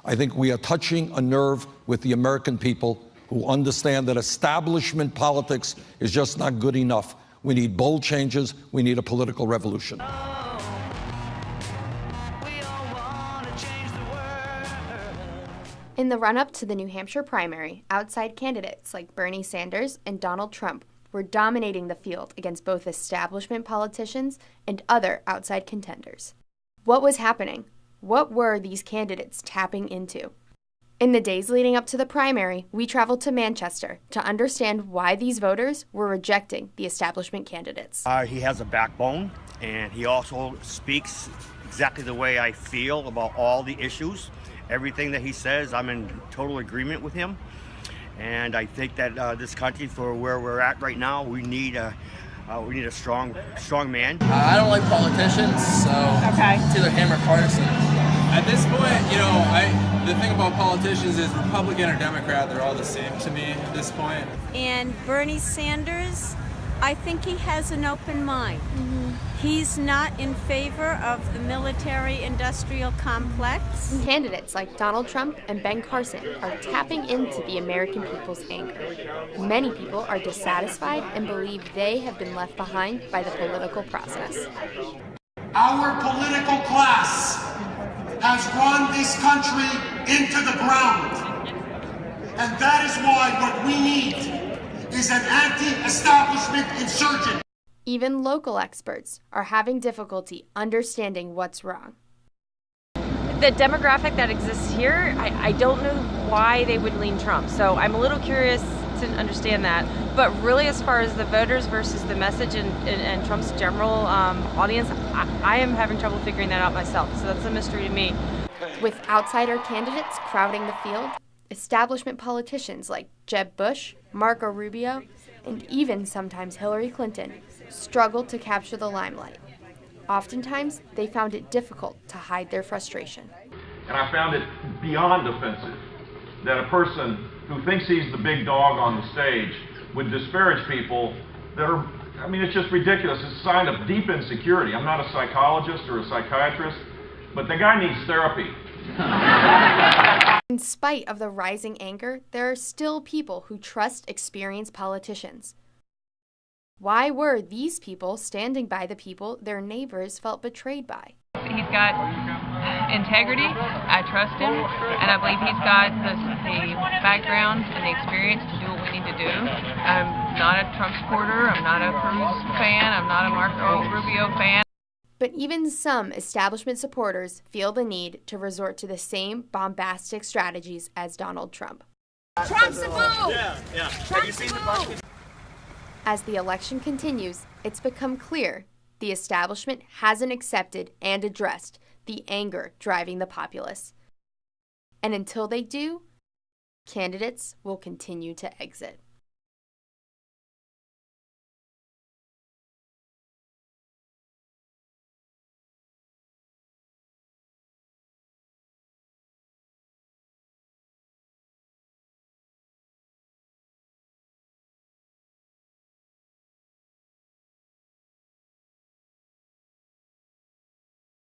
I think we are touching a nerve with the American people who understand that establishment politics is just not good enough. We need bold changes. We need a political revolution. In the run-up to the New Hampshire primary, outside candidates like Bernie Sanders and Donald Trump were dominating the field against both establishment politicians and other outside contenders. What was happening? What were these candidates tapping into? In the days leading up to the primary, we traveled to Manchester to understand why these voters were rejecting the establishment candidates. He has a backbone, and he also speaks exactly the way I feel about all the issues. Everything that he says, I'm in total agreement with him. And I think that this country, for where we're at right now, we need a strong man. I don't like politicians, so it's either him or Carson. At this point, the thing about politicians is Republican or Democrat, they're all the same to me at this point. And Bernie Sanders, I think he has an open mind. He's not in favor of the military-industrial complex. Candidates like Donald Trump and Ben Carson are tapping into the American people's anger. Many people are dissatisfied and believe they have been left behind by the political process. Our political class has run this country into the ground. And that is why what we need is an anti-establishment insurgent. Even local experts are having difficulty understanding what's wrong. The demographic that exists here, I don't know why they would lean Trump. So I'm a little curious to understand that. But really, as far as the voters versus the message and Trump's general audience, I am having trouble figuring that out myself. So that's a mystery to me. With outsider candidates crowding the field, establishment politicians like Jeb Bush, Marco Rubio, and even sometimes Hillary Clinton struggled to capture the limelight. Oftentimes, they found it difficult to hide their frustration. And I found it beyond offensive that a person who thinks he's the big dog on the stage would disparage people that are, it's just ridiculous. It's a sign of deep insecurity. I'm not a psychologist or a psychiatrist, but the guy needs therapy. In spite of the rising anger, there are still people who trust experienced politicians. Why were these people standing by the people their neighbors felt betrayed by? He's got integrity, I trust him, and I believe he's got the background and the experience to do what we need to do. I'm not a Trump supporter, I'm not a Cruz fan, I'm not a Marco Rubio fan. But even some establishment supporters feel the need to resort to the same bombastic strategies as Donald Trump. Trump's a fool! Yeah. Have you seen the budget? As the election continues, it's become clear the establishment hasn't accepted and addressed the anger driving the populace. And until they do, candidates will continue to exit.